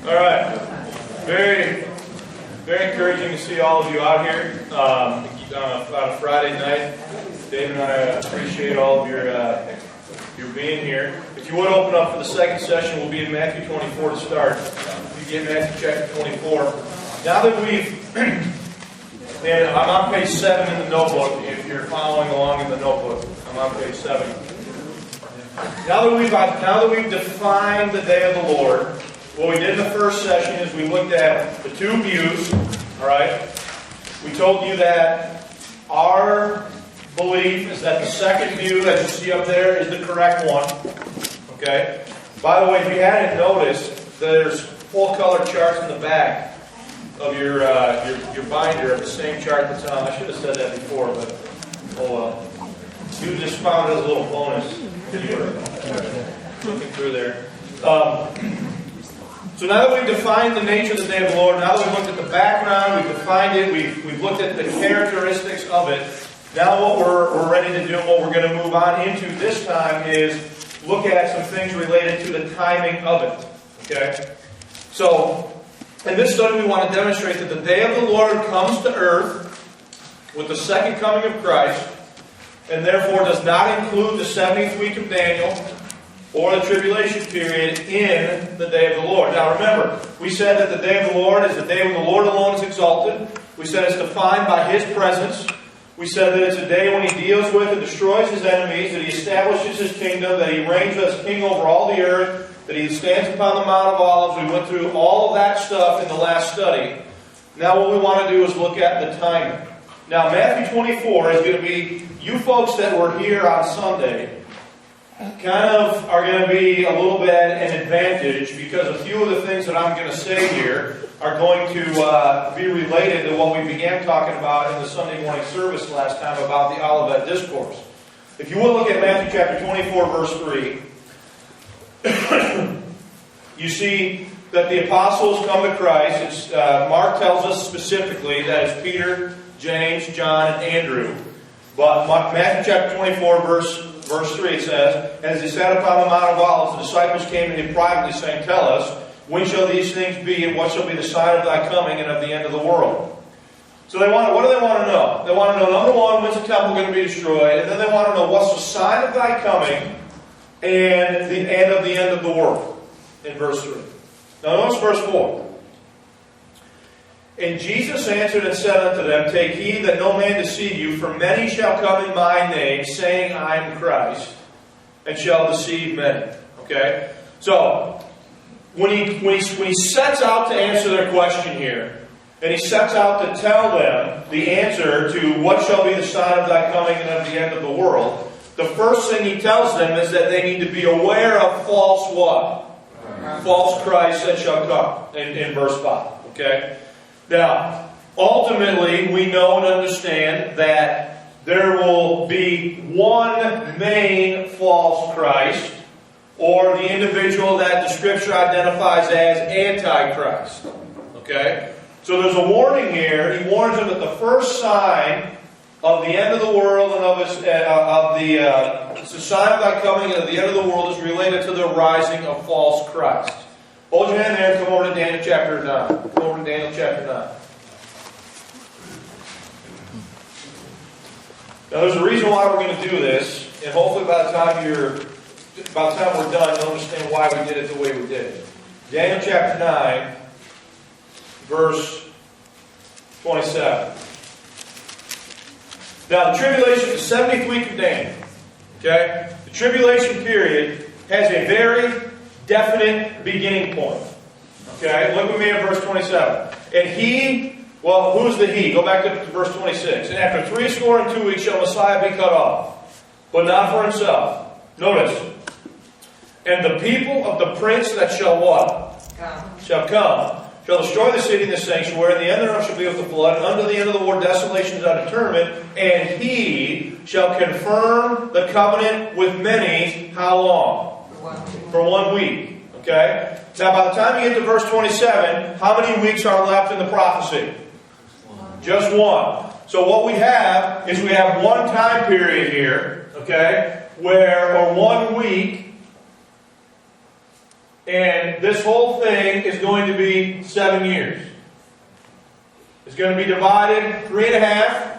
All right. Very, very encouraging to see all of you out here on a Friday night. Dave and I appreciate all of your being here. If you would open up for the second session, we'll be in Matthew 24 to start. You get Matthew chapter 24. Now that we've, and I'm on page 7 in the notebook. If you're following along in the notebook, I'm on page 7. Now that we've defined the day of the Lord, what we did in the first session is we looked at the two views. All right. We told you that our belief is that the second view that you see up there is the correct one. Okay. By the way, if you hadn't noticed, there's full color charts in the back of your binder of the same chart that's on. I should have said that before, but oh well. You just found it as a little bonus. You were looking through there. So now that we've defined the nature of the day of the Lord, now that we've looked at the background, we've defined it, we've looked at the characteristics of it, now what we're ready to do, what we're going to move on into this time is look at some things related to the timing of it. Okay? So, in this study we want to demonstrate that the day of the Lord comes to earth with the second coming of Christ, and therefore does not include the 70th week of Daniel or the tribulation period in the day of the Lord. Now remember, we said that the day of the Lord is the day when the Lord alone is exalted. We said it's defined by His presence. We said that it's a day when He deals with and destroys His enemies, that He establishes His kingdom, that He reigns as King over all the earth, that He stands upon the Mount of Olives. We went through all of that stuff in the last study. Now what we want to do is look at the timing. Now Matthew 24 is going to be, you folks that were here on Sunday, kind of are going to be a little bit an advantage because a few of the things that I'm going to say here are going to be related to what we began talking about in the Sunday morning service last time about the Olivet Discourse. If you will look at Matthew chapter 24 verse 3, you see that the apostles come to Christ. Mark tells us specifically that it's Peter, James, John, and Andrew. But Matthew chapter 24 verse 3 it says, "As they sat upon the Mount of Olives, the disciples came to Him privately, saying, Tell us, when shall these things be, and what shall be the sign of Thy coming and of the end of the world?" So what do they want to know? They want to know, number one, when's the temple going to be destroyed? And then they want to know, what's the sign of Thy coming and the end of the end of the world? In verse 3. Now notice verse 4. "And Jesus answered and said unto them, Take heed that no man deceive you, for many shall come in my name, saying, I am Christ, and shall deceive many." Okay? So, when he sets out to answer their question here, and he sets out to tell them the answer to what shall be the sign of Thy coming and of the end of the world, the first thing he tells them is that they need to be aware of false what? False Christ that shall come, in verse 5. Okay? Now, ultimately, we know and understand that there will be one main false Christ, or the individual that the Scripture identifies as Antichrist. Okay? So there's a warning here. He warns them that the first sign of the end of the world and the sign of Thy coming and of the end of the world is related to the rising of false Christ. Hold your hand there and come over to Daniel chapter 9. Come over to Daniel chapter 9. Now there's a reason why we're going to do this, and hopefully by the time we're done, you'll understand why we did it the way we did it. Daniel chapter 9, verse 27. Now the tribulation, the 70th week of Daniel. Okay? The tribulation period has a very definite beginning point. Okay? Look with me at verse 27. "And he," well, who's the he? Go back to verse 26. "And after 62 weeks shall Messiah be cut off, but not for himself." Notice. "And the people of the prince that shall what? Shall come. Shall destroy the city and the sanctuary, and the end thereof shall be with the flood, and unto the end of the war desolations are determined, and he shall confirm the covenant with many." How long? For 1 week. Okay? Now by the time you get to verse 27, how many weeks are left in the prophecy? Just one. So what we have is we have one time period here, okay, or 1 week, And this whole thing is going to be 7 years. It's going to be divided 3.5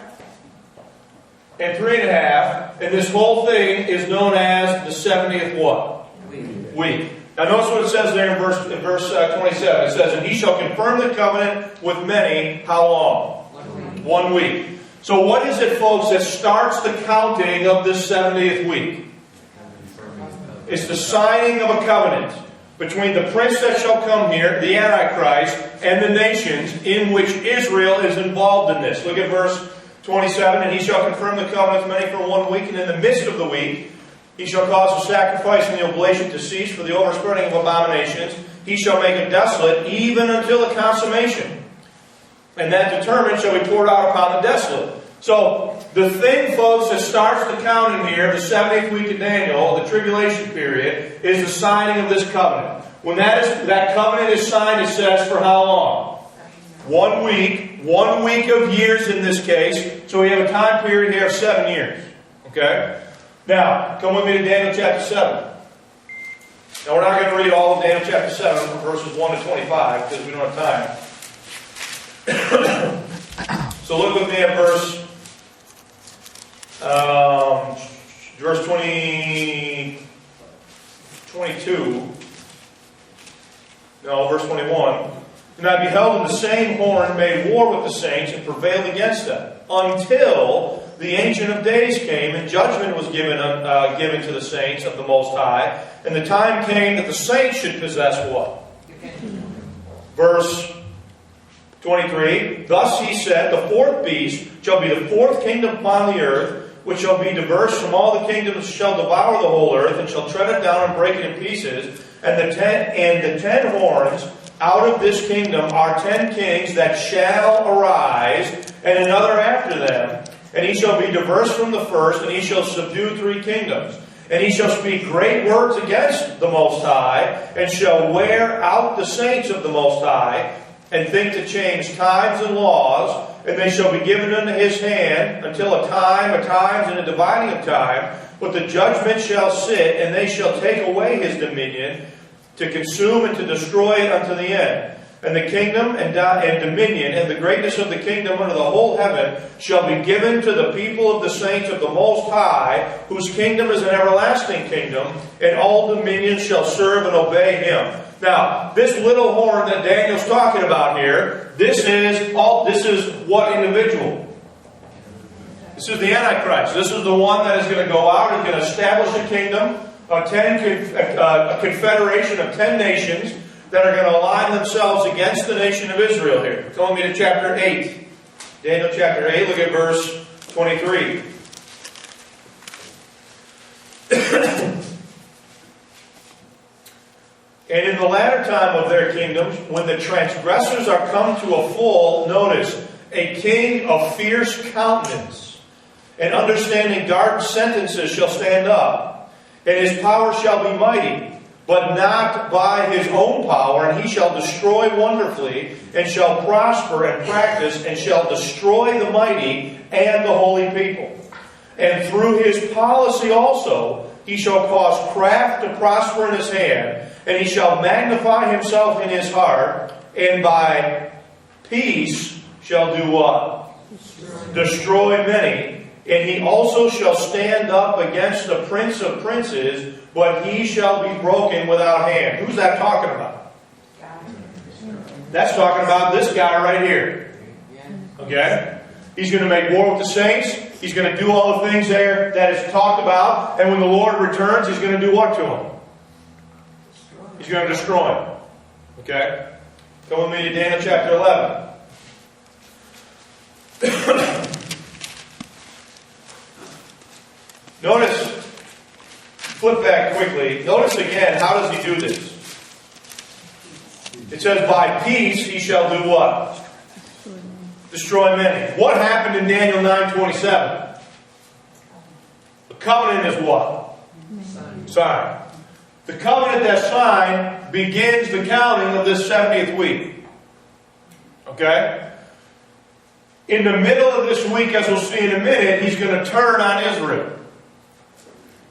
and 3.5. And this whole thing is known as the 70th what? Week. Now notice what it says there in verse 27. It says, and he shall confirm the covenant with many, how long? 1 week. So what is it, folks, that starts the counting of this 70th week? It's the signing of a covenant between the prince that shall come here, the Antichrist, and the nations in which Israel is involved in this. Look at verse 27. And he shall confirm the covenant with many for 1 week, and in the midst of the week he shall cause the sacrifice and the oblation to cease for the overspreading of abominations. He shall make it desolate even until the consummation. And that determined shall be poured out upon the desolate. So, the thing, folks, that starts the counting here, the 70th week of Daniel, the tribulation period, is the signing of this covenant. When that covenant is signed, it says for how long? 1 week. 1 week of years in this case. So we have a time period here of 7 years. Okay? Now, come with me to Daniel chapter 7. Now, we're not going to read all of Daniel chapter 7 from verses 1 to 25 because we don't have time. So look with me at verse 22. No, verse 21. And I beheld, and the same horn made war with the saints and prevailed against them, until the Ancient of Days came, and judgment was given to the saints of the Most High. And the time came that the saints should possess what? Verse 23. Thus he said, the fourth beast shall be the fourth kingdom upon the earth, which shall be diverse from all the kingdoms, shall devour the whole earth, and shall tread it down and break it in pieces. And the 10 horns out of this kingdom are 10 kings that shall arise, and another after them. And he shall be diverse from the first, and he shall subdue 3 kingdoms. And he shall speak great words against the Most High, and shall wear out the saints of the Most High, and think to change times and laws, and they shall be given unto his hand until a times, and a dividing of time. But the judgment shall sit, and they shall take away his dominion, to consume and to destroy it unto the end. And the kingdom and dominion and the greatness of the kingdom under the whole heaven shall be given to the people of the saints of the Most High, whose kingdom is an everlasting kingdom, and all dominions shall serve and obey him. Now, this little horn that Daniel's talking about here, this is what individual? This is the Antichrist. This is the one that is going to go out and going to establish a kingdom, a confederation of 10 nations that are going to align themselves against the nation of Israel here. Come with me to chapter 8. Daniel chapter 8, look at verse 23. And in the latter time of their kingdoms, when the transgressors are come to a full, notice, a king of fierce countenance, and understanding dark sentences shall stand up, and his power shall be mighty, but not by his own power, and he shall destroy wonderfully, and shall prosper and practice, and shall destroy the mighty and the holy people. And through his policy also, he shall cause craft to prosper in his hand, and he shall magnify himself in his heart, and by peace shall do what? Destroy many. And he also shall stand up against the prince of princes, but he shall be broken without hand. Who's that talking about? That's talking about this guy right here. Okay? He's going to make war with the saints. He's going to do all the things there that is talked about. And when the Lord returns, he's going to do what to him? He's going to destroy him. Okay? Come with me to Daniel chapter 11. Notice, flip back quickly. Notice again, how does he do this? It says, by peace he shall do what? Destroy many. What happened in Daniel 9:27? The covenant is what? Signed. The covenant that's signed begins the counting of this 70th week. Okay? In the middle of this week, as we'll see in a minute, he's going to turn on Israel.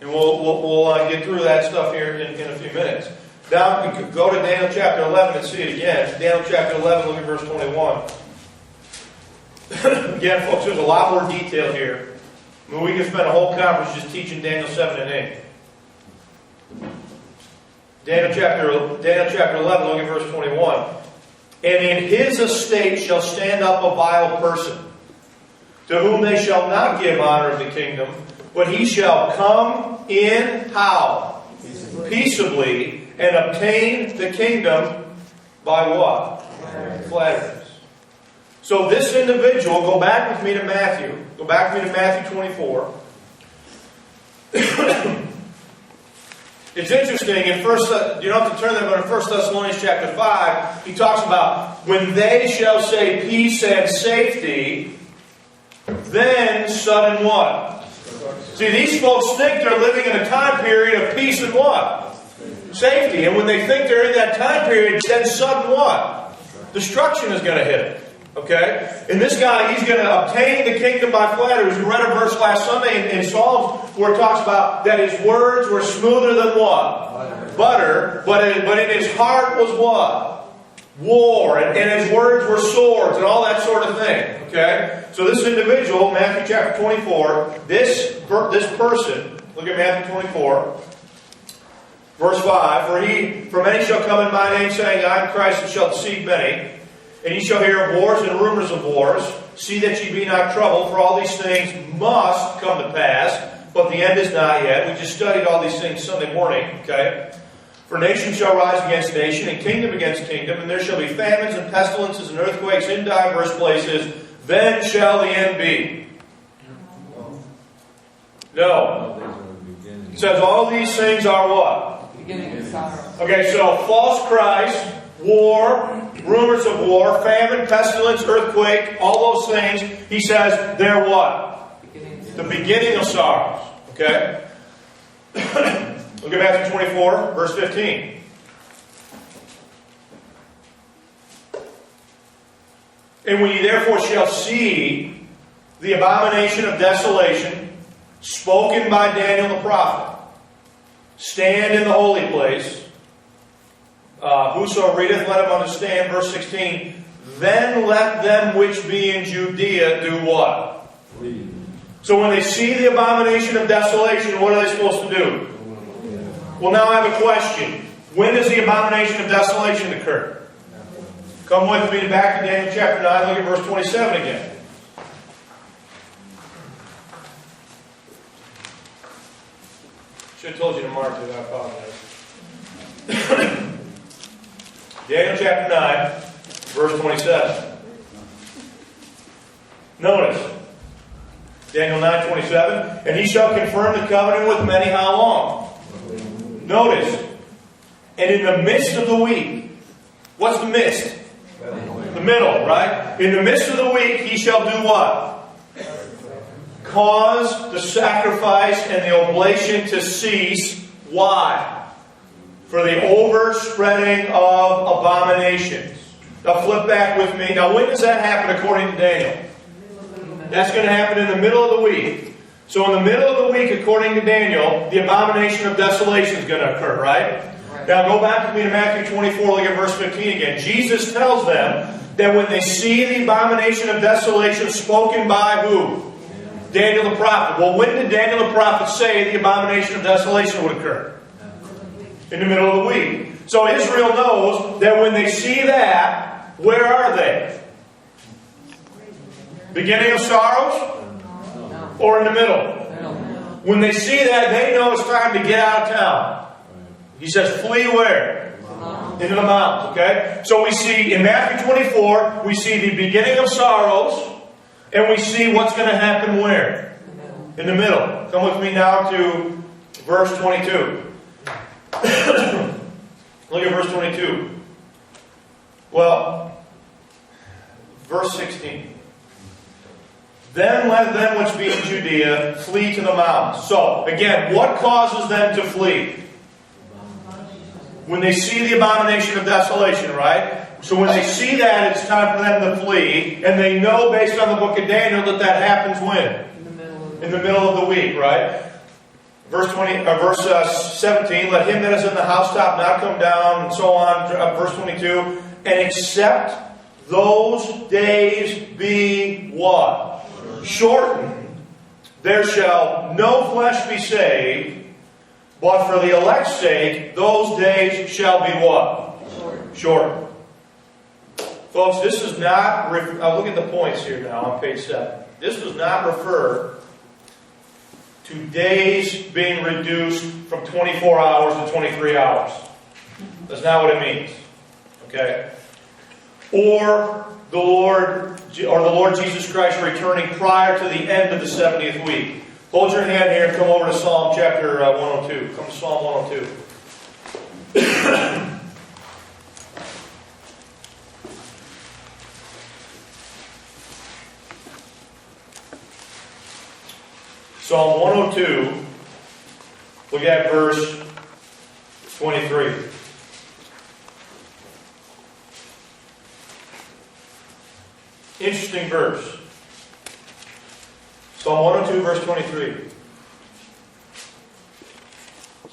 And we'll get through that stuff here in a few minutes. Now, we could go to Daniel chapter 11 and see it again. Daniel chapter 11, look at verse 21. Again, folks, there's a lot more detail here. I mean, we can spend a whole conference just teaching Daniel 7 and 8. Daniel chapter 11, look at verse 21. And in his estate shall stand up a vile person, to whom they shall not give honor of the kingdom, but he shall come in how? Peaceably, and obtain the kingdom by what? Flatteries. So this individual, go back with me to Matthew. Go back with me to Matthew 24. It's interesting, you don't have to turn there, but in 1 Thessalonians chapter 5, he talks about, when they shall say peace and safety, then sudden what? See, these folks think they're living in a time period of peace and what? Safety. And when they think they're in that time period, then sudden what? Destruction is going to hit them. Okay? And this guy, he's going to obtain the kingdom by flatteries. We read a verse last Sunday in Psalms where it talks about that his words were smoother than what? Butter. But in his heart was what? War. And his words were swords and all that sort of thing. Okay? So this individual, Matthew chapter 24, this person, look at Matthew 24, verse 5, For many shall come in my name, saying, I am Christ, and shall deceive many. And ye shall hear of wars and rumors of wars. See that ye be not troubled, for all these things must come to pass, but the end is not yet. We just studied all these things Sunday morning, okay? For nation shall rise against nation, and kingdom against kingdom, and there shall be famines and pestilences and earthquakes in divers places. Then shall the end be. No. It says all these things are what? Beginning of sorrow. Okay, so false Christ, war, rumors of war, famine, pestilence, earthquake, all those things, he says, they're what? The beginning of sorrows. Okay? Look at Matthew 24, verse 15. And when ye therefore shall see the abomination of desolation, spoken by Daniel the prophet, stand in the holy place, whoso readeth, let him understand. Verse 16. Then let them which be in Judea do what? Flee. So when they see the abomination of desolation, what are they supposed to do? Well, now I have a question. When does the abomination of desolation occur? Come with me back to Daniel chapter 9. Look at verse 27 again. Should have told you to mark it. I apologize. Daniel chapter 9, verse 27. Notice. Daniel 9:27. And he shall confirm the covenant with many how long? Notice. And in the midst of the week. What's the midst? The middle, right? In the midst of the week he shall do what? Cause the sacrifice and the oblation to cease. Why? For the overspreading of abominations. Now flip back with me. Now when does that happen according to Daniel? That's going to happen in the middle of the week. So in the middle of the week, according to Daniel, the abomination of desolation is going to occur, right? Now go back with me to Matthew 24, look at verse 15 again. Jesus tells them that when they see the abomination of desolation spoken by who? Daniel the prophet. Well, when did Daniel the prophet say the abomination of desolation would occur? In the middle of the week. So Israel knows that when they see that, where are they? Beginning of sorrows? Or in the middle? When they see that, they know it's time to get out of town. He says, flee where? Into the mountains, okay? So we see, in Matthew 24, we see the beginning of sorrows, and we see what's going to happen where? In the middle. Come with me now to verse 22. Look at verse 22. Well, verse 16. Then let them which be in Judea flee to the mountains. So, again, what causes them to flee? When they see the abomination of desolation, right? So when they see that, it's time for them to flee. And they know, based on the book of Daniel, that happens when? In the middle of the week, right? Verse 17, let him that is in the housetop not come down, and so on. Verse 22, and except those days be what? Shortened, there shall no flesh be saved, but for the elect's sake, those days shall be what? Shortened. Folks, this does not, look at the points here now on page 7. This does not refer to days being reduced from 24 hours to 23 hours. That's not what it means. Okay? Or the Lord Jesus Christ returning prior to the end of the 70th week. Hold your hand here and come over to Psalm chapter 102. Come to Psalm 102. Psalm 102, look at verse 23. Interesting verse. Psalm 102, verse 23.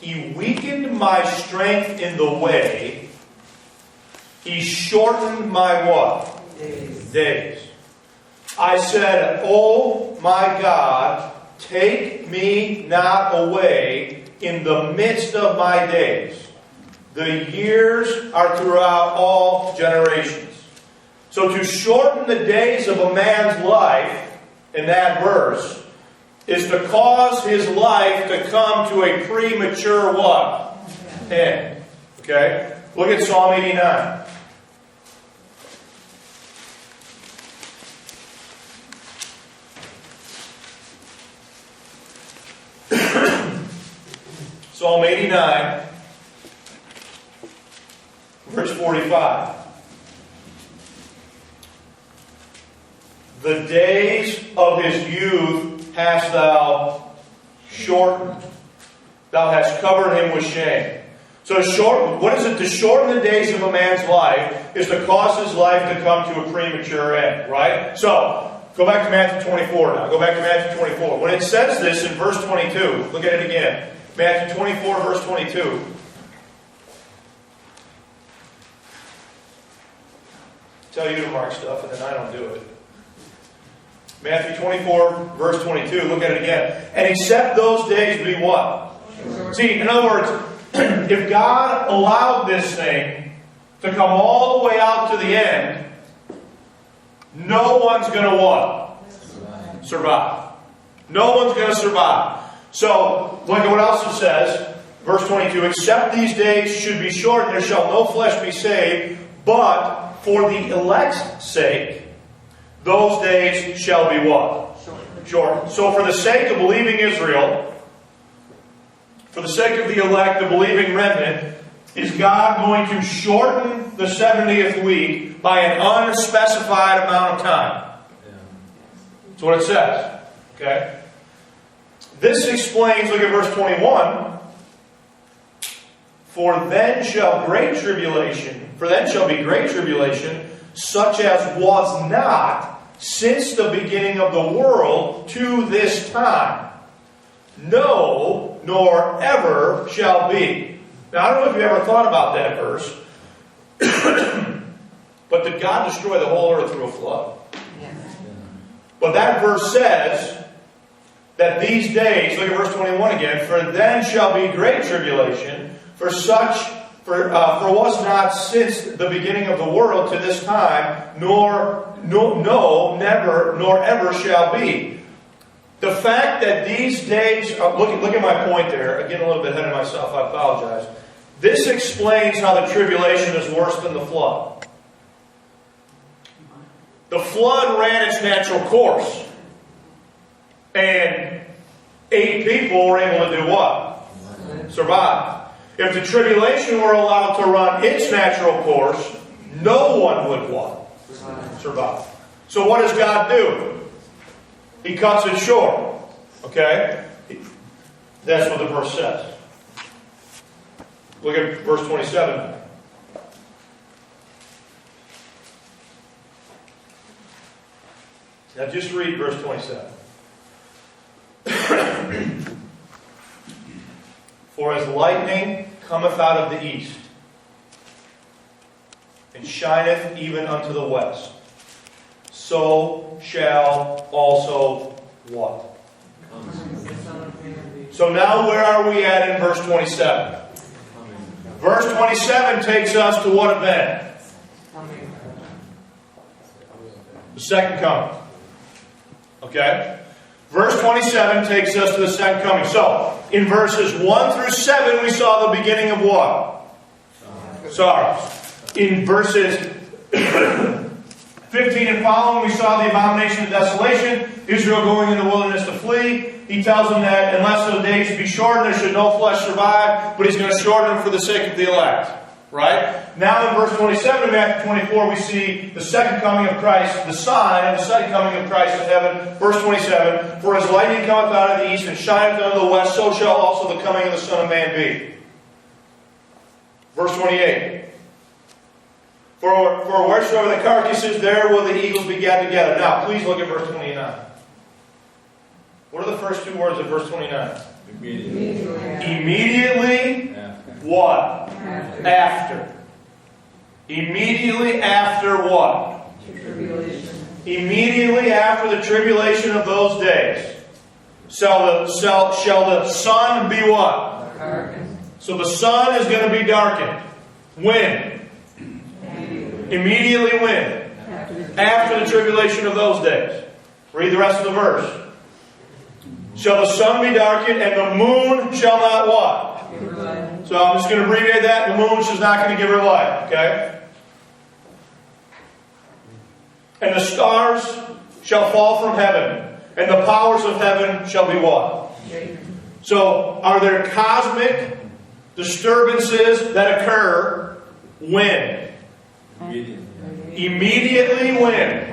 He weakened my strength in the way. He shortened my what? Days. I said, oh my God, take me not away in the midst of my days. The years are throughout all generations. So to shorten the days of a man's life, in that verse, is to cause his life to come to a premature what? End. Okay? Look at Psalm 89. Psalm 89, verse 45. The days of his youth hast thou shortened. Thou hast covered him with shame. So what is it? To shorten the days of a man's life is to cause his life to come to a premature end, right? So, go back to Matthew 24 now. Go back to Matthew 24. When it says this in verse 22, look at it again. Matthew 24, verse 22. Tell you to mark stuff, and then I don't do it. Matthew 24, verse 22. Look at it again. And except those days be what? See, in other words, if God allowed this thing to come all the way out to the end, no one's going to what? Survive. No one's going to survive. So, look at what else it says. Verse 22. Except these days should be shortened, there shall no flesh be saved, but for the elect's sake, those days shall be what? Shortened. So for the sake of believing Israel, for the sake of the elect, the believing remnant, is God going to shorten the 70th week by an unspecified amount of time? That's what it says. Okay? This explains, look at verse 21. For then shall be great tribulation, such as was not since the beginning of the world to this time. No, nor ever shall be. Now, I don't know if you ever thought about that verse. But did God destroy the whole earth through a flood? Yes. But that verse says that these days, look at verse 21 again, for then shall be great tribulation, for was not since the beginning of the world to this time, never, nor ever shall be. The fact that these days, look at my point there, I'm getting a little bit ahead of myself, I apologize. This explains how the tribulation is worse than the flood. The flood ran its natural course. And 8 people were able to do what? Survive. If the tribulation were allowed to run its natural course, no one would what? Survive. So what does God do? He cuts it short. Okay? That's what the verse says. Look at verse 27. Now just read verse 27. as lightning cometh out of the east, and shineth even unto the west, so shall also what? So now where are we at in verse 27? Verse 27 takes us to what event? The second coming. Okay? Verse 27 takes us to the second coming. So, in verses 1 through 7 we saw the beginning of what? Sorrows. In verses 15 and following we saw the abomination of desolation, Israel going in the wilderness to flee. He tells them that unless those days be shortened, there should no flesh survive, but He's going to shorten them for the sake of the elect. Right? Now in verse 27 of Matthew 24 we see the second coming of Christ, the sign of the second coming of Christ in heaven. Verse 27, for as lightning cometh out of the east and shineth unto the west, so shall also the coming of the Son of Man be. Verse 28, for wheresoever the carcass is, there will the eagles be gathered together. Now please look at verse 29. What are the first two words of verse 29? Immediately. What? After. Immediately after what? Tribulation. Immediately after the tribulation of those days. Shall the sun be what? Darkened. So the sun is going to be darkened. When? Immediately when? After the tribulation of those days. Read the rest of the verse. Shall the sun be darkened, and the moon shall not what? So I'm just going to abbreviate that. The moon is not going to give her light. Okay? And the stars shall fall from heaven, and the powers of heaven shall be what? So are there cosmic disturbances that occur when? Immediately when?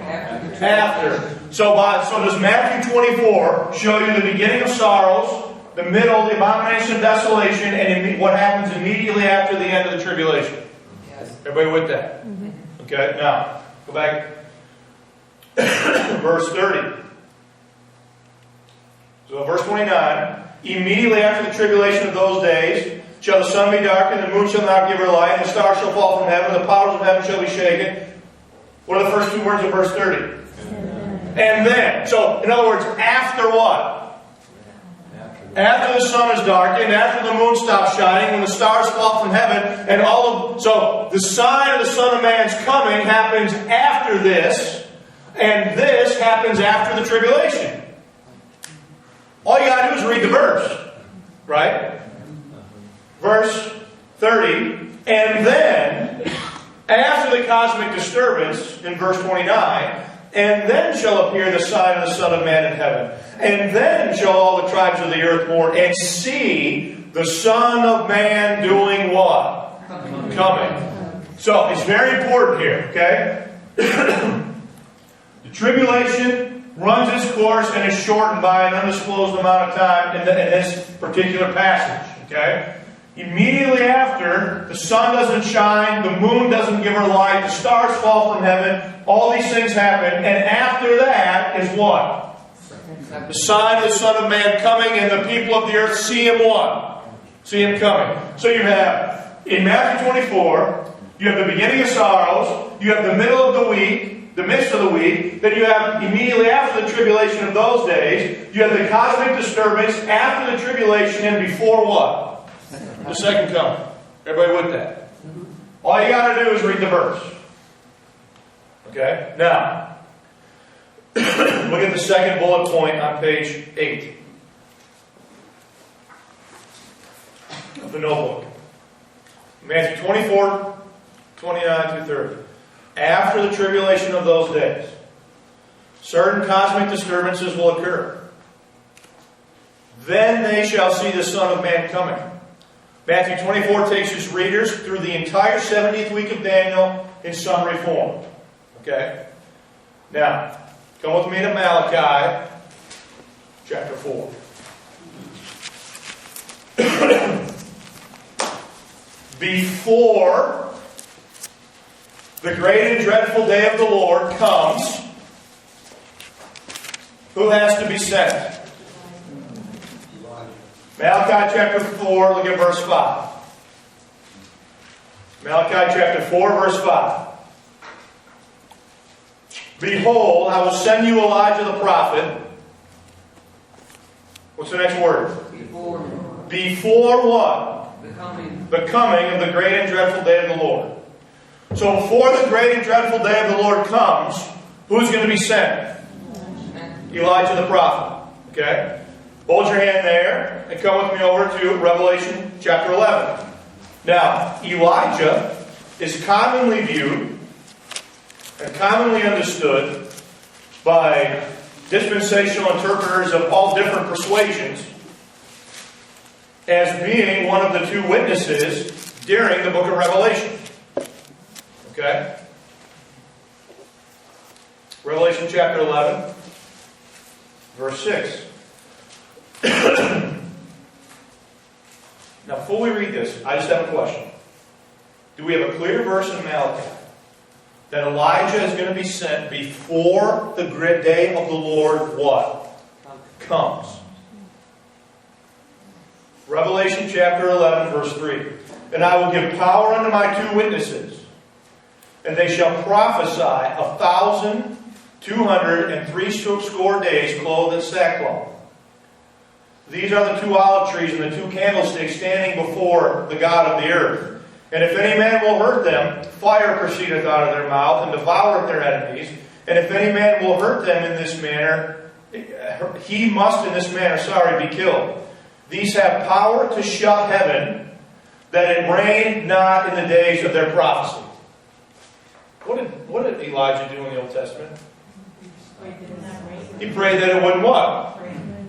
After. So does Matthew 24 show you the beginning of sorrows, the middle, the abomination of desolation, and what happens immediately after the end of the tribulation? Yes. Everybody with that? Mm-hmm. Okay, now, go back. Verse 30. So verse 29. Immediately after the tribulation of those days, shall the sun be darkened, the moon shall not give her light, and the stars shall fall from heaven, and the powers of heaven shall be shaken. What are the first two words of verse 30? And then. So, in other words, after what? After the sun is darkened, after the moon stops shining, when the stars fall from heaven, and so the sign of the Son of Man's coming happens after this, and this happens after the tribulation. All you got to do is read the verse. Right? Verse 30. And then, after the cosmic disturbance, in verse 29, and then shall appear the sign of the Son of Man in heaven. And then shall all the tribes of the earth mourn and see the Son of Man doing what? Coming. So, it's very important here, okay? The tribulation runs its course and is shortened by an undisclosed amount of time in this particular passage, okay? Immediately after, the sun doesn't shine, the moon doesn't give her light, the stars fall from heaven, all these things happen, and after that is what? The sign of the Son of Man coming, and the people of the earth see Him what? See Him coming. So you have, in Matthew 24, you have the beginning of sorrows, you have the middle of the week, the midst of the week, then you have immediately after the tribulation of those days, you have the cosmic disturbance after the tribulation and before what? The second coming. Everybody with that? All you got to do is read the verse. Okay? Now, look at the second bullet point on page 8 of the notebook. Matthew 24, 29 through 30. After the tribulation of those days, certain cosmic disturbances will occur. Then they shall see the Son of Man coming. Matthew 24 takes his readers through the entire 70th week of Daniel in summary form. Okay? Now, come with me to Malachi chapter 4. Before the great and dreadful day of the Lord comes, who has to be sent? Malachi chapter 4, look at verse 5. Malachi chapter 4, verse 5. Behold, I will send you Elijah the prophet. What's the next word? Before what? The coming of the great and dreadful day of the Lord. So before the great and dreadful day of the Lord comes, who's going to be sent? Elijah the prophet. Okay? Hold your hand there and come with me over to Revelation chapter 11. Now, Elijah is commonly viewed and commonly understood by dispensational interpreters of all different persuasions as being one of the two witnesses during the book of Revelation. Okay? Revelation chapter 11, verse 6. Now, before we read this, I just have a question. Do we have a clear verse in Malachi that Elijah is going to be sent before the great day of the Lord what? Comes. Revelation chapter 11, verse 3. And I will give power unto my two witnesses, and they shall prophesy 1,260 days clothed in sackcloth. These are the two olive trees and the two candlesticks standing before the God of the earth. And if any man will hurt them, fire proceedeth out of their mouth, and devoureth their enemies. And if any man will hurt them in this manner, he must in this manner, be killed. These have power to shut heaven, that it rain not in the days of their prophecy. What did Elijah do in the Old Testament? He prayed that it wouldn't what?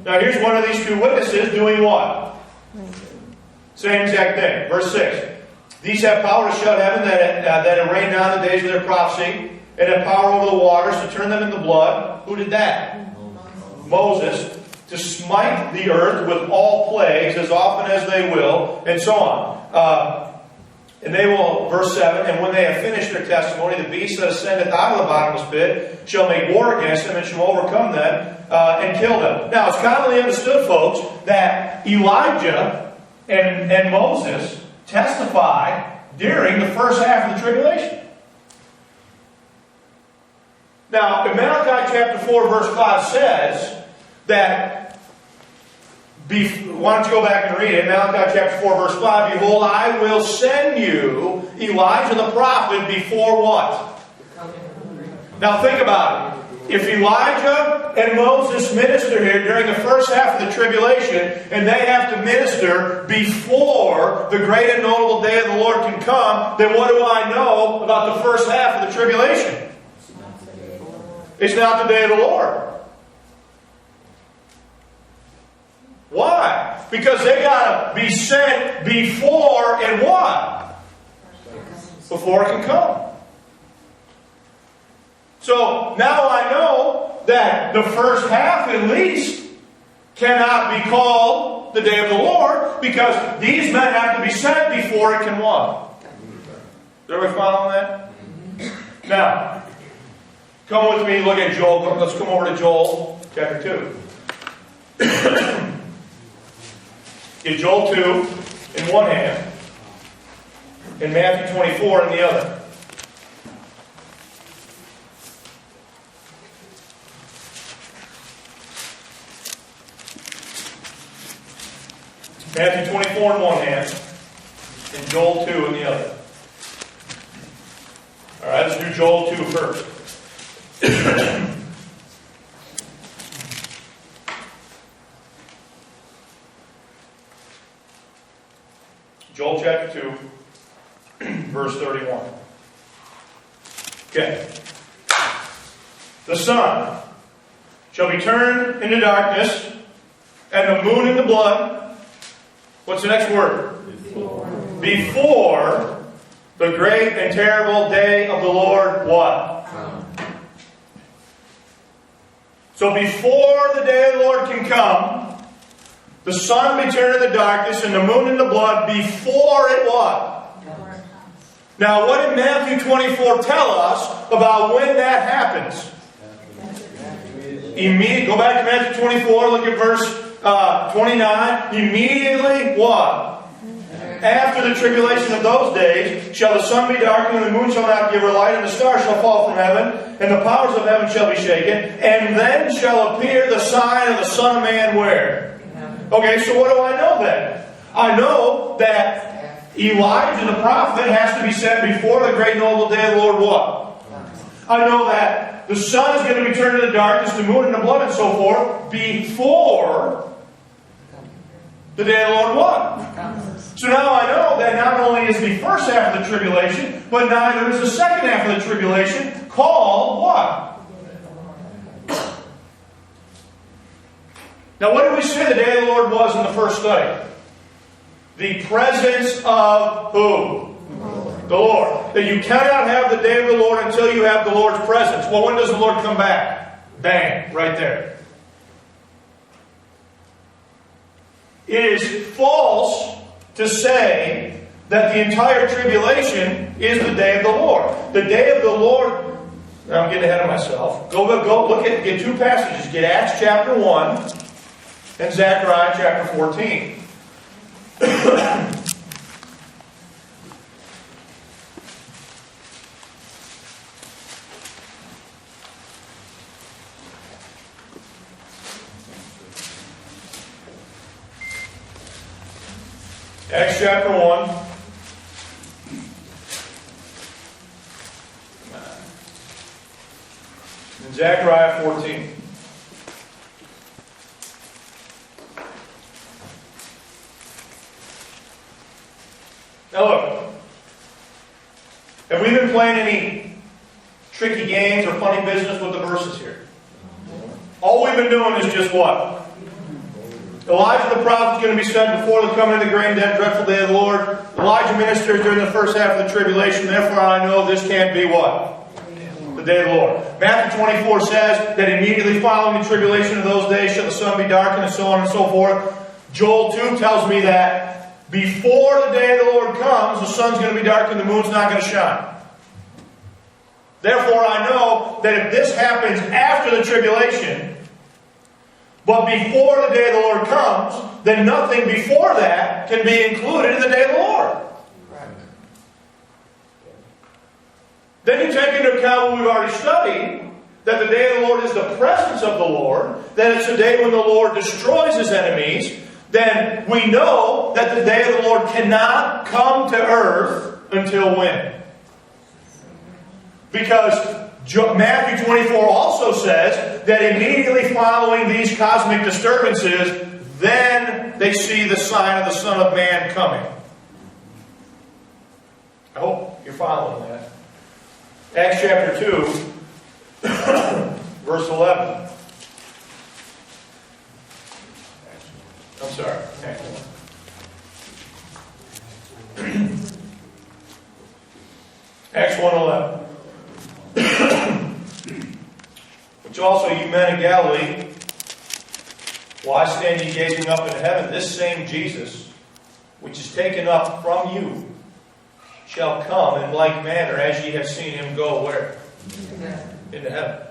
Now here's one of these two witnesses doing what? Same exact thing. Verse 6. These have power to shut heaven, that it rain not in the days of their prophecy, and have power over the waters to turn them into blood. Who did that? Moses. To smite the earth with all plagues as often as they will, and so on. And they will, verse 7, and when they have finished their testimony, the beast that ascendeth out of the bottomless pit shall make war against them and shall overcome them and kill them. Now, it's commonly understood, folks, that Elijah and Moses testify during the first half of the tribulation. Now, in Malachi chapter 4, verse 5 says that, why don't you go back and read it? Malachi chapter 4, verse 5. Behold, I will send you Elijah the prophet before what? Now think about it. If Elijah and Moses minister here during the first half of the tribulation, and they have to minister before the great and notable day of the Lord can come, then what do I know about the first half of the tribulation? It's not the day of the Lord. Why? Because they got to be sent before and what? Before it can come. So now I know that the first half at least cannot be called the day of the Lord, because these men have to be sent before it can what? Is everybody following that? Now, come with me, look at Joel. Let's come over to Joel chapter 2. Get Joel 2 in one hand and Matthew 24 in the other. Matthew 24 in one hand and Joel 2 in the other. Alright, let's do Joel 2 first. Joel chapter 2, verse 31. Okay. The sun shall be turned into darkness, and the moon into blood. What's the next word? Before the great and terrible day of the Lord, what? So before the day of the Lord can come, the sun be turned into darkness and the moon into blood before it what? Now, what did Matthew 24 tell us about when that happens? Immediately. Go back to Matthew 24, look at verse 29, immediately what? After the tribulation of those days, shall the sun be darkened, and the moon shall not give her light, and the stars shall fall from heaven, and the powers of heaven shall be shaken, and then shall appear the sign of the Son of Man where? Okay, so what do I know then? I know that Elijah the prophet has to be sent before the great noble day of the Lord what? I know that the sun is going to be turned into darkness, the moon into blood, and so forth, before the day of the Lord what? So now I know that not only is the first half of the tribulation, but neither is the second half of the tribulation, called what? Now what did we say the day of the Lord was in the first study? The presence of who? The Lord. That you cannot have the day of the Lord until you have the Lord's presence. Well, when does the Lord come back? Bang, right there. It is false to say that the entire tribulation is the day of the Lord. The day of the Lord, I'm getting ahead of myself. Go look at, get two passages. Get Acts chapter 1 and Zechariah chapter 14. Acts chapter 1. And Zechariah 14. Now look. Have we been playing any tricky games or funny business with the verses here? All we've been doing is just what? Elijah the prophet is going to be sent before the coming of the great and dreadful day of the Lord. Elijah ministers during the first half of the tribulation. Therefore I know this can't be what? The day of the Lord. Matthew 24 says that immediately following the tribulation of those days shall the sun be darkened, and so on and so forth. Joel 2 tells me that before the day of the Lord comes, the sun's going to be darkened, the moon's not going to shine. Therefore I know that if this happens after the tribulation, but before the day of the Lord comes, then nothing before that can be included in the day of the Lord. Right. Then you take into account what we've already studied, that the day of the Lord is the presence of the Lord, that it's the day when the Lord destroys His enemies, then we know that the day of the Lord cannot come to earth until when? Because Matthew 24 also says that immediately following these cosmic disturbances, then they see the sign of the Son of Man coming. I hope you're following that. Acts chapter 2, verse 11. I'm sorry. Acts 1:11. Which also you men of Galilee, why stand ye gazing up into heaven? This same Jesus, which is taken up from you, shall come in like manner as ye have seen Him go where? Into heaven.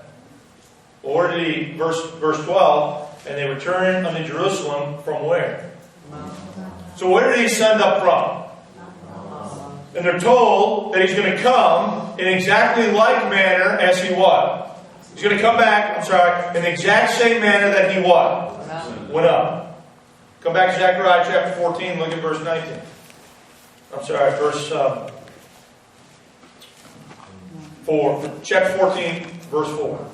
Well, where did He, verse 12, and they return unto Jerusalem from where? So where did He send up from? And they're told that He's going to come in exactly like manner as He what? He's going to come back, in the exact same manner that He what? Went up. Come back to Zechariah chapter 14, look at verse 19. Verse 4. Chapter 14, verse 4.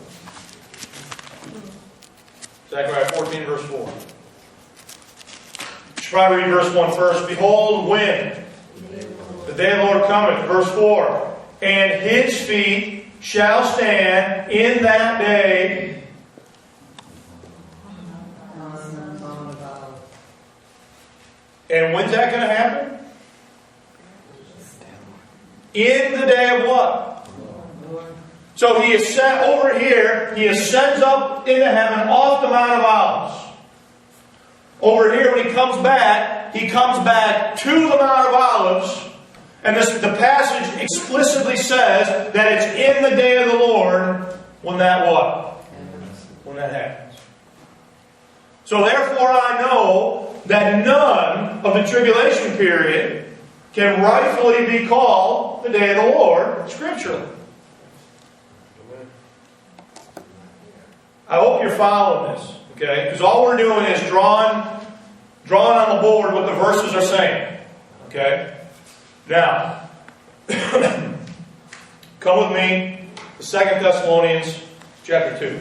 Zechariah 14, verse 4. You should probably read verse 1 first. Behold, when the day of the Lord cometh, verse 4, and His feet shall stand in that day. And when's that going to happen? In the day of what? So He is sent over here. He ascends up into heaven off the Mount of Olives. Over here, when He comes back to the Mount of Olives. And the passage explicitly says that it's in the day of the Lord when that what? When that happens. So therefore I know that none of the tribulation period can rightfully be called the day of the Lord scripturally. I hope you're following this, okay? Because all we're doing is drawing on the board what the verses are saying, okay? Now, come with me to 2 Thessalonians chapter 2.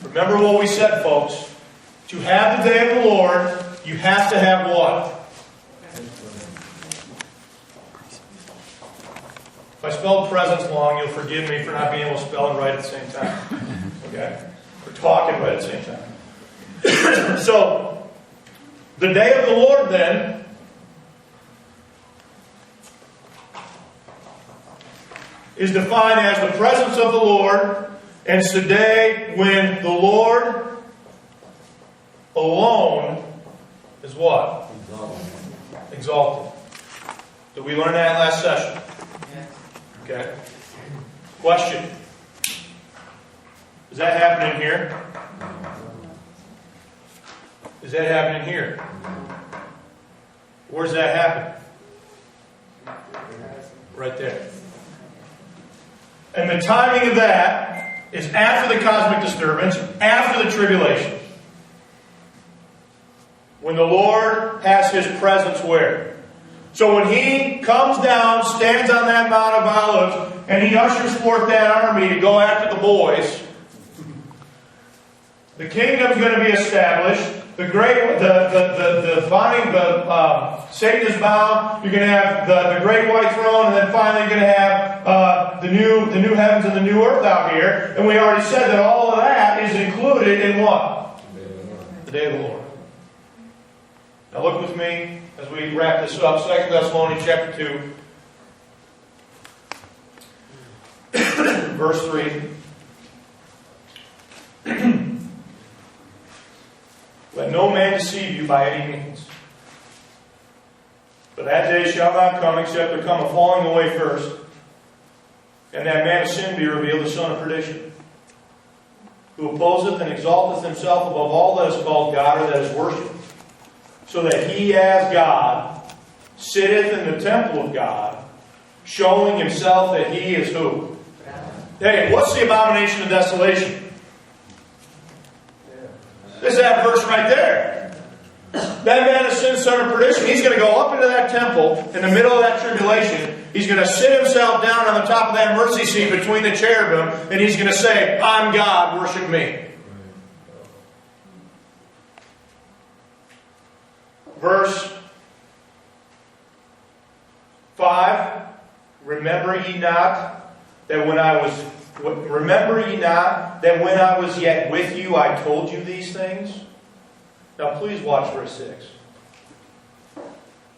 Remember what we said, folks. To have the day of the Lord, you have to have what? If I spelled presence long, you'll forgive me for not being able to spell and write at the same time. Okay? Or talk and write at the same time. So, the day of the Lord then is defined as the presence of the Lord, and it's the day when the Lord alone is what? Exalted. Did we learn that last session? Okay. Question. Is that happening here? Is that happening here? Where's that happen? Right there. And the timing of that is after the cosmic disturbance, after the tribulation. When the Lord has His presence where? So when He comes down, stands on that Mount of Olives, and He ushers forth that army to go after the boys, the kingdom's going to be established. Satan is bound. You're going to have the great white throne, and then finally you're going to have the new heavens and the new earth out here. And we already said that all of that is included in what? The day of the Lord. Now look with me as we wrap this up. 2 Thessalonians chapter 2, verse 3. Let no man deceive you by any means. For that day shall not come, except there come a falling away first, and that man of sin be revealed, the son of perdition, who opposeth and exalteth himself above all that is called God or that is worshipped, so that he as God sitteth in the temple of God, showing himself that he is who? Hey, what's the abomination of desolation? This is that verse right there. That man of sin, son of perdition, he's going to go up into that temple in the middle of that tribulation. He's going to sit himself down on the top of that mercy seat between the cherubim, and he's going to say, I'm God, worship me. Verse 5, remember ye not that when I was yet with you, I told you these things? Now please watch verse 6.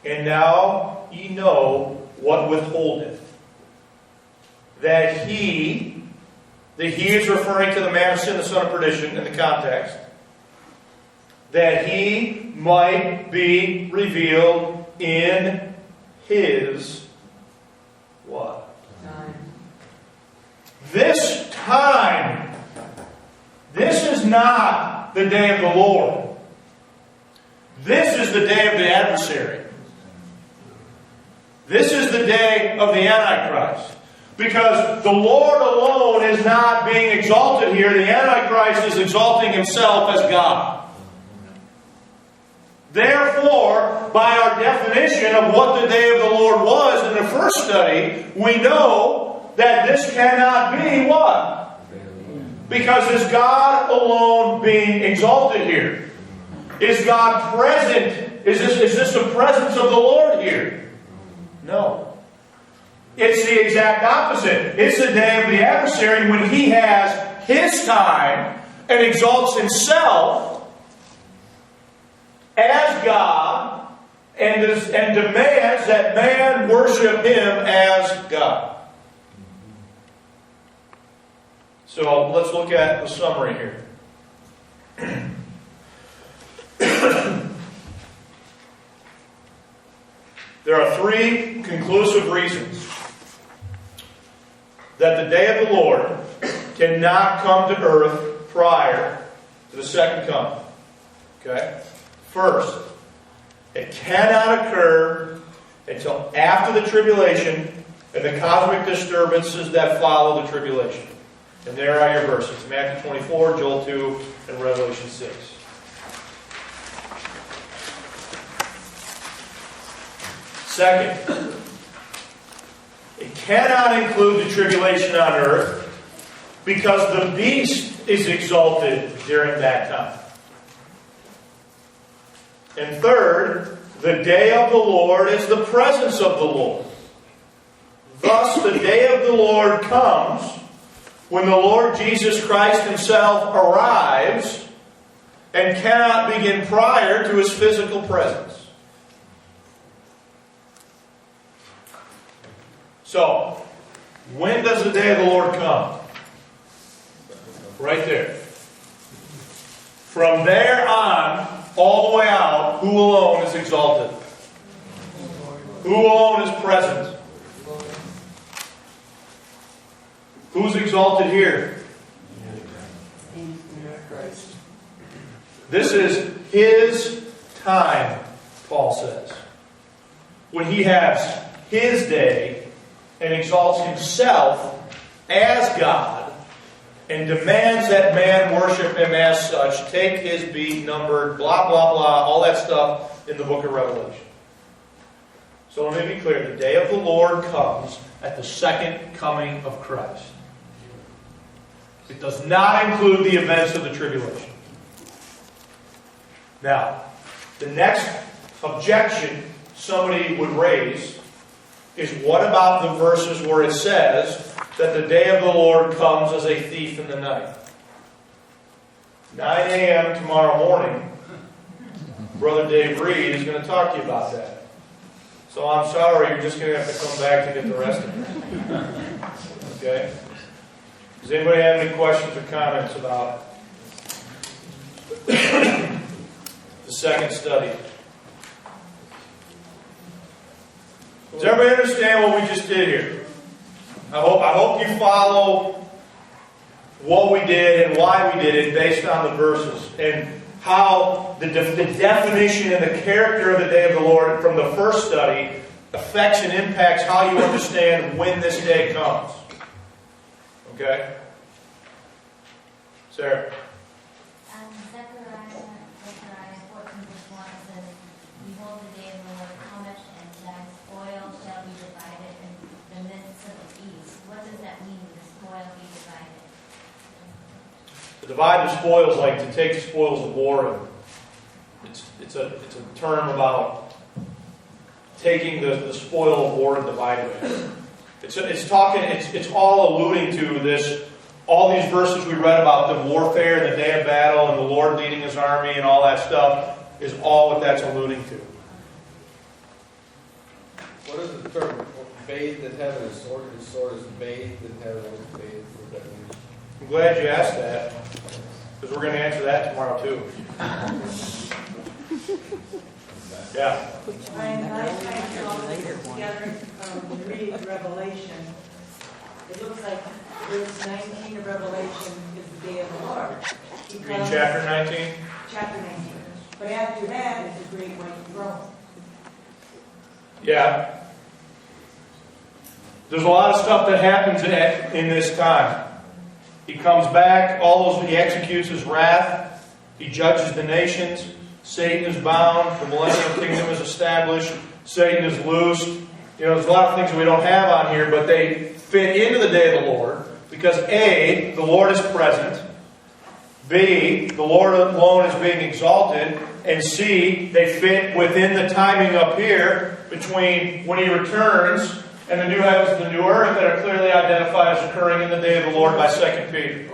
And now ye know what withholdeth. That he is referring to the man of sin, the son of perdition, in the context. That he might be revealed in his what? Time. This time. This is not the day of the Lord. This is the day of the adversary. This is the day of the Antichrist. Because the Lord alone is not being exalted here. The Antichrist is exalting himself as God. Therefore, by our definition of what the day of the Lord was in the first study, we know that this cannot be what? Because is God alone being exalted here? Is God present? Is this the presence of the Lord here? No. It's the exact opposite. It's the day of the adversary when he has his time and exalts himself as God and demands that man worship him as God. So let's look at the summary here. There are three conclusive reasons that the day of the Lord cannot come to earth prior to the second coming. Okay? First, it cannot occur until after the tribulation and the cosmic disturbances that follow the tribulation. And there are your verses. Matthew 24, Joel 2, and Revelation 6. Second, it cannot include the tribulation on earth because the beast is exalted during that time. And third, the day of the Lord is the presence of the Lord. Thus, the day of the Lord comes when the Lord Jesus Christ Himself arrives and cannot begin prior to His physical presence. So, when does the day of the Lord come? Right there. From there on, all the way out, who alone is exalted? Who alone is present? Who's exalted here? This is His time, Paul says. When He has His day and exalts Himself as God and demands that man worship Him as such, take His beat, numbered, blah, blah, blah, all that stuff in the book of Revelation. So let me be clear. The day of the Lord comes at the second coming of Christ. It does not include the events of the tribulation. Now, the next objection somebody would raise is, what about the verses where it says that the day of the Lord comes as a thief in the night? 9 a.m. tomorrow morning, Brother Dave Reed is going to talk to you about that. So I'm sorry, you're just going to have to come back to get the rest of it. Okay? Does anybody have any questions or comments about the second study? Does everybody understand what we just did here? I hope you follow what we did and why we did it based on the verses and how the definition and the character of the day of the Lord from the first study affects and impacts how you understand when this day comes. Okay? Sarah? Zechariah 14 verse 1 says, Behold, the day of the Lord cometh, and thy spoil shall be divided in the midst of the east. What does that mean, the spoil be divided? To divide the spoils, like to take the spoils of war. It's a term about taking the spoil of war and dividing it. It's all alluding to this. All these verses we read about the warfare and the day of battle and the Lord leading His army and all that stuff is all what that's alluding to. What is the term? Bathed in heaven, his sword is bathed in heaven. Bathed, what that means? I'm glad you asked that, because we're going to answer that tomorrow too. Yeah. When I tried all this together read Revelation, it looks like verse 19 of Revelation is the day of the Lord. Read chapter 19. Chapter 19. But after that is the great white throne. Yeah. There's a lot of stuff that happens in this time. He comes back, he executes His wrath, He judges the nations, Satan is bound, the millennial kingdom is established, Satan is loosed. There's a lot of things that we don't have on here, but they fit into the day of the Lord because A, the Lord is present, B, the Lord alone is being exalted, and C, they fit within the timing up here between when He returns and the new heavens and the new earth that are clearly identified as occurring in the day of the Lord by 2 Peter.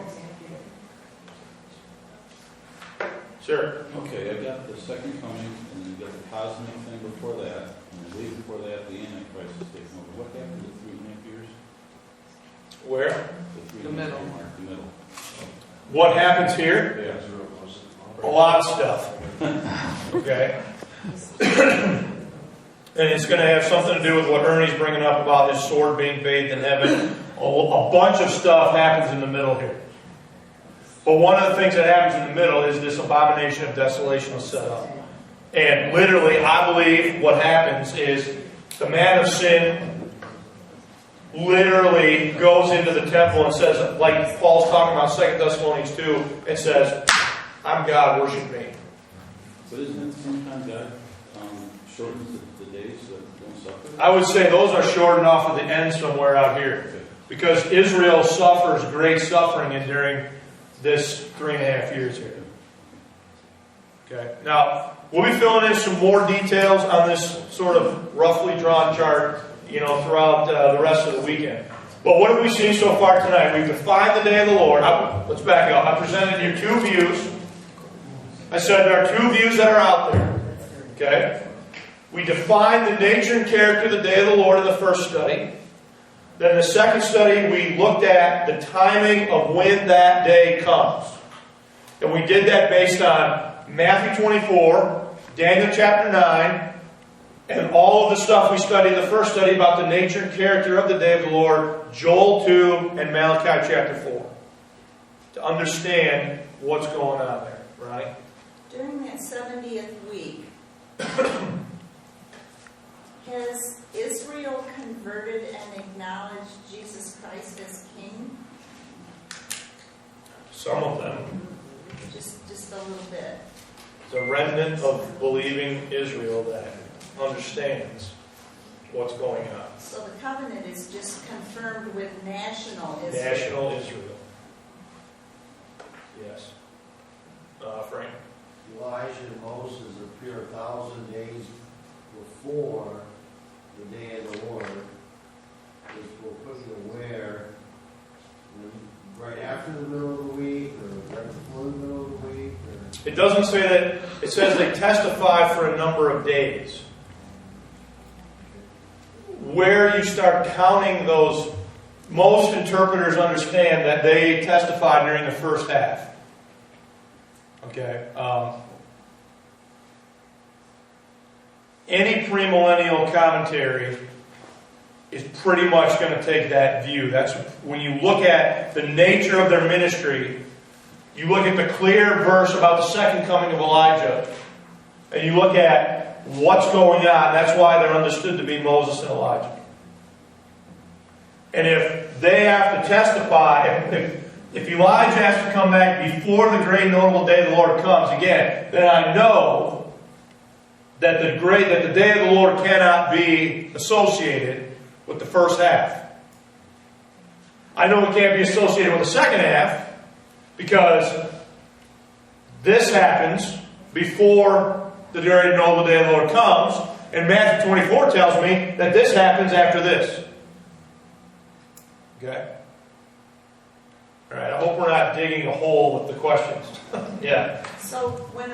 Sure. Okay, I got the second coming, and then you got the cosmic thing before that, and then way before that, the Antichrist is taking over. What happened to 3.5 years? Where? The middle. The middle. What happens here? Yeah. A lot of stuff. Okay? And it's going to have something to do with what Ernie's bringing up about his sword being bathed in heaven. A bunch of stuff happens in the middle here. But one of the things that happens in the middle is this abomination of desolation is set up. And literally, I believe what happens is the man of sin literally goes into the temple and says, like Paul's talking about 2 Thessalonians 2, and says, I'm God, worship me. But isn't it sometimes God shortens the days so that don't suffer? I would say those are shortened off at the end somewhere out here. Because Israel suffers great suffering during this 3.5 years here. Okay. Now, we'll be filling in some more details on this sort of roughly drawn chart, throughout the rest of the weekend. But what have we seen so far tonight? We've defined the day of the Lord. Let's back up. I presented you 2 views. I said there are 2 views that are out there. Okay? We defined the nature and character of the day of the Lord in the first study. Then in the second study, we looked at the timing of when that day comes. And we did that based on Matthew 24, Daniel chapter 9, and all of the stuff we studied in the first study about the nature and character of the day of the Lord, Joel 2 and Malachi chapter 4. To understand what's going on there, right? During that 70th week, has Israel converted and acknowledged Jesus Christ as King? Some of them. Just a little bit. The remnant of believing Israel that understands what's going on. So the covenant is just confirmed with national Israel. National Israel. Yes. Frank? Elijah and Moses appear 1,000 days before the day of the Lord, which will put you aware right after the middle of the week or right before the middle of the week. It doesn't say that. It says they testify for a number of days. Where you start counting those, most interpreters understand that they testified during the first half. Okay. Any premillennial commentary is pretty much going to take that view. That's when you look at the nature of their ministry. You look at the clear verse about the second coming of Elijah, and you look at what's going on. That's why they're understood to be Moses and Elijah. And if they have to testify, if Elijah has to come back before the great notable day of the Lord comes again, then I know that the day of the Lord cannot be associated with the first half. I know it can't be associated with the second half because this happens before the great notable day of the Lord comes, and Matthew 24 tells me that this happens after this. Okay? Alright, I hope we're not digging a hole with the questions. Yeah. So when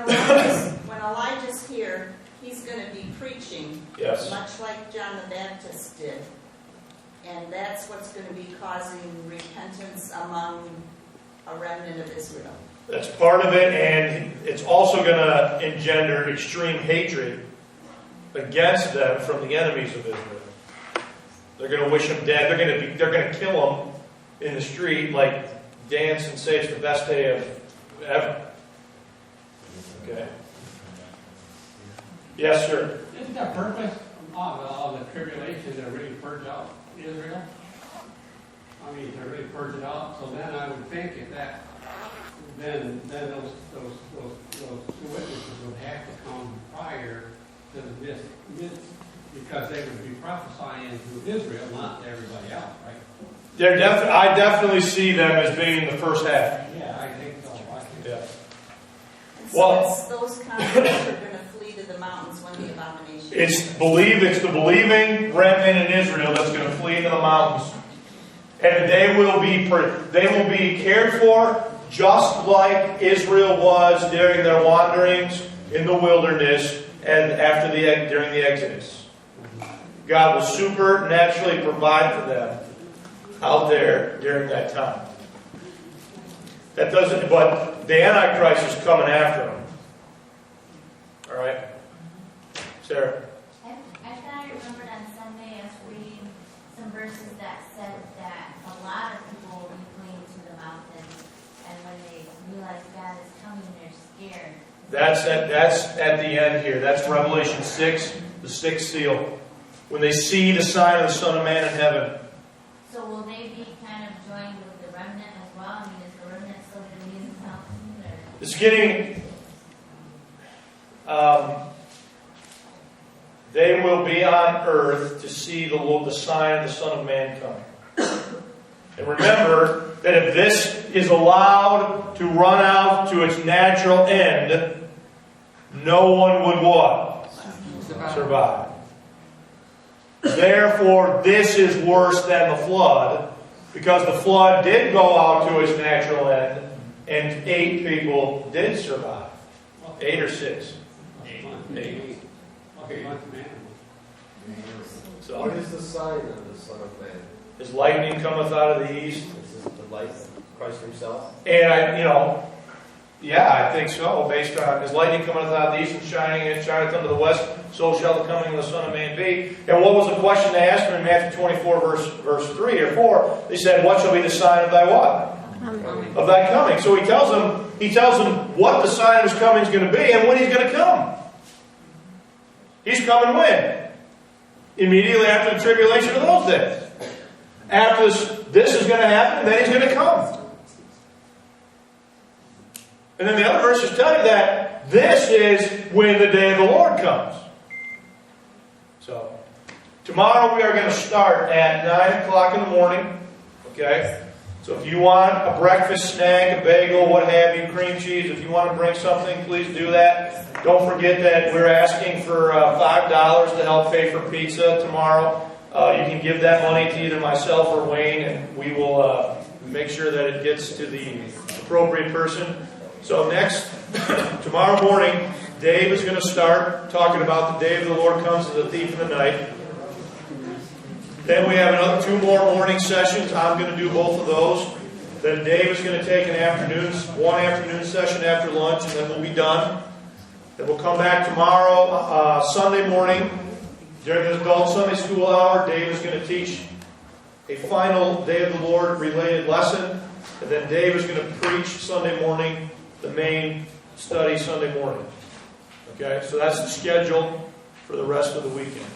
Elijah's here, he's going to be preaching, Yes. much like John the Baptist did. And that's what's going to be causing repentance among a remnant of Israel. That's part of it, and it's also going to engender extreme hatred against them from the enemies of Israel. They're going to wish them dead. They're going to kill them in the street, like dance and say it's the best day of ever. Okay. Yes, sir. Isn't the purpose of the tribulation to really purge out Israel? I mean, to really purge it out. So then I would think if that, then those two witnesses would have to come prior to this, because they would be prophesying to Israel, not to everybody else, right? I definitely see them as being the first half. Yeah, I think so. Yeah. And so Well- it's those converts are going to flee to the mountains when the abomination It's the believing remnant in Israel that's going to flee into the mountains. And they will be cared for just like Israel was during their wanderings in the wilderness and during the Exodus. God will supernaturally provide for them out there during that time. But the Antichrist is coming after them. Alright? Sarah? I thought I remembered on Sunday us reading some verses that said that a they're scared. That's at the end here. That's Revelation 6, the sixth seal. When they see the sign of the Son of Man in heaven. So will they be kind of joined with the remnant as well? I mean, is the remnant still going to be in this mountain? Or? It's getting... they will be on earth to see the sign of the Son of Man coming. And remember that if this is allowed to run out to its natural end, no one would what? Survive. Therefore, this is worse than the flood, because the flood did go out to its natural end, and 8 people did survive. 8 or 6. 8. Okay, bunch of animals. So, What is the sign of the Son of Man? his lightning cometh out of the east. Is this the light of Christ himself? And I think so, based on his lightning cometh out of the east and shineth unto the west, so shall the coming of the Son of Man be. And what was the question they asked him in Matthew 24, verse 3 or 4? They said, what shall be the sign of thy what? Of thy coming. So he tells them what the sign of his coming is going to be and when he's going to come. He's coming when? Immediately after the tribulation of those days. After this is going to happen, and then he's going to come. And then the other verses tell you that this is when the day of the Lord comes. So, tomorrow we are going to start at 9 o'clock in the morning. Okay? So if you want a breakfast snack, a bagel, what have you, cream cheese, if you want to bring something, please do that. Don't forget that we're asking for $5 to help pay for pizza tomorrow. You can give that money to either myself or Wayne, and we will make sure that it gets to the appropriate person. So tomorrow morning, Dave is going to start talking about the day of the Lord comes as a thief in the night. Then we have another 2 more morning sessions. I'm going to do both of those. Then Dave is going to take one afternoon session after lunch, and then we'll be done. Then we'll come back tomorrow, Sunday morning, during the adult Sunday school hour. Dave is going to teach a final Day of the Lord related lesson. And then Dave is going to preach Sunday morning, the main study Sunday morning. Okay, so that's the schedule for the rest of the weekend.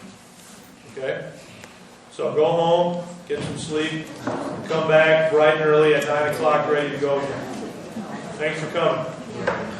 Okay? So go home, get some sleep, come back bright and early at 9 o'clock ready to go again. Thanks for coming.